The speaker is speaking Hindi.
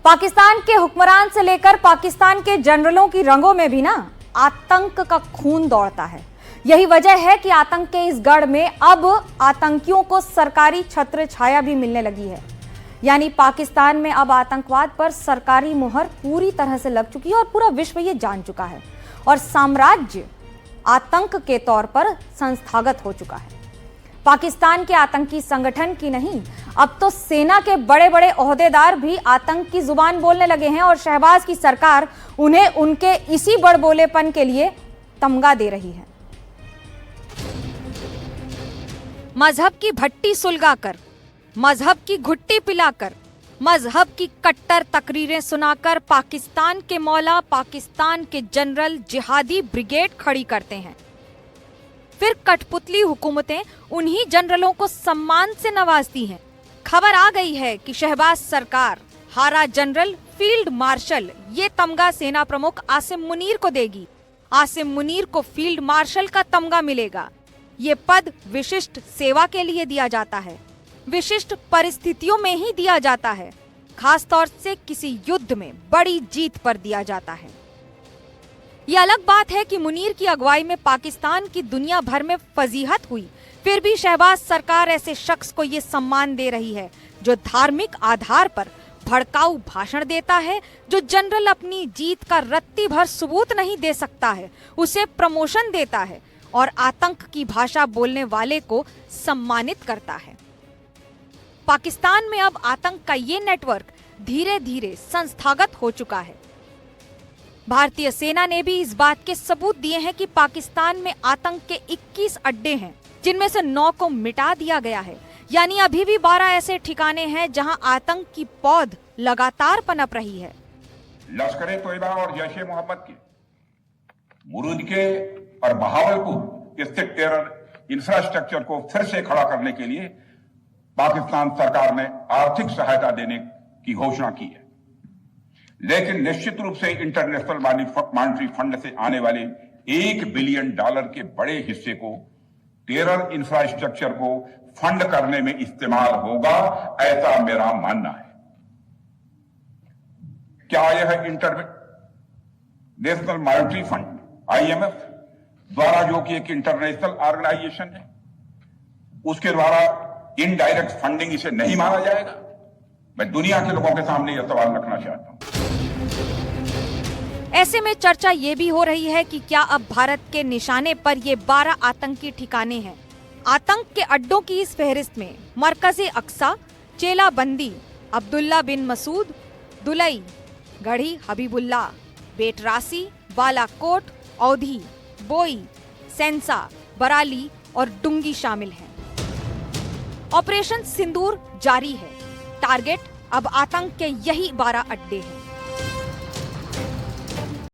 पाकिस्तान के हुक्मरान से लेकर पाकिस्तान के जनरलों की रंगों में भी ना आतंक का खून दौड़ता है। यही वजह है कि आतंक के इस गढ़ में अब आतंकियों को सरकारी छत्र छाया भी मिलने लगी है। यानी पाकिस्तान में अब आतंकवाद पर सरकारी मुहर पूरी तरह से लग चुकी है और पूरा विश्व ये जान चुका है और साम्राज्य आतंक के तौर पर संस्थागत हो चुका है। पाकिस्तान के आतंकी संगठन की नहीं, अब तो सेना के बड़े बड़े ओहदेदार भी आतंक की जुबान बोलने लगे हैं और शहबाज की सरकार उन्हें उनके इसी बड़बोलेपन के लिए तमगा दे रही है। मजहब की भट्टी सुलगाकर, मजहब की घुट्टी पिलाकर, मजहब की कट्टर तकरीरें सुनाकर पाकिस्तान के मौला पाकिस्तान के जनरल जिहादी ब्रिगेड खड़ी करते हैं। फिर कठपुतली हुकूमतें उन्हीं जनरलों को सम्मान से नवाजती हैं। खबर आ गई है कि शहबाज सरकार हारा जनरल फील्ड मार्शल ये तमगा सेना प्रमुख आसिम मुनीर को देगी। आसिम मुनीर को फील्ड मार्शल का तमगा मिलेगा। ये पद विशिष्ट सेवा के लिए दिया जाता है, विशिष्ट परिस्थितियों में ही दिया जाता है, खास तौर से किसी युद्ध में बड़ी जीत पर दिया जाता है। ये अलग बात है कि मुनीर की अगुवाई में पाकिस्तान की दुनिया भर में फजीहत हुई, फिर भी शहबाज सरकार ऐसे शख्स को ये सम्मान दे रही है जो धार्मिक आधार पर भड़काऊ भाषण देता है, जो जनरल अपनी जीत का रत्ती भर सबूत नहीं दे सकता है उसे प्रमोशन देता है और आतंक की भाषा बोलने वाले को सम्मानित करता है। पाकिस्तान में अब आतंक का ये नेटवर्क धीरे धीरे संस्थागत हो चुका है। भारतीय सेना ने भी इस बात के सबूत दिए हैं कि पाकिस्तान में आतंक के 21 अड्डे हैं, जिनमें से 9 को मिटा दिया गया है। यानी अभी भी 12 ऐसे ठिकाने हैं जहां आतंक की पौध लगातार पनप रही है। लश्कर तोयबा और जैश मोहम्मद के मुरूद के और बहावलपुर स्थित टेरर इंफ्रास्ट्रक्चर को फिर से खड़ा करने के लिए पाकिस्तान सरकार ने आर्थिक सहायता देने की घोषणा की है, लेकिन निश्चित रूप से इंटरनेशनल मॉनेटरी फंड से आने वाले $1 बिलियन के बड़े हिस्से को टेरर इंफ्रास्ट्रक्चर को फंड करने में इस्तेमाल होगा, ऐसा मेरा मानना है। क्या यह इंटरनेशनल मॉनेटरी फंड IMF द्वारा, जो कि एक इंटरनेशनल ऑर्गेनाइजेशन है, उसके द्वारा इनडायरेक्ट फंडिंग इसे नहीं माना जाएगा? मैं दुनिया के लोगों के सामने यह सवाल रखना चाहता हूं। ऐसे में चर्चा ये भी हो रही है कि क्या अब भारत के निशाने पर ये 12 आतंकी ठिकाने हैं। आतंक के अड्डों की इस फहरिस्त में मरकज़े अक्सा, चेला बंदी, अब्दुल्ला बिन मसूद, दुलई, गढ़ी हबीबुल्ला, बेटरासी, बालाकोट, औधी, बोई, सेंसा, बराली और डुंगी शामिल हैं। ऑपरेशन सिंदूर जारी है। टारगेट अब आतंक के यही 12 अड्डे हैं।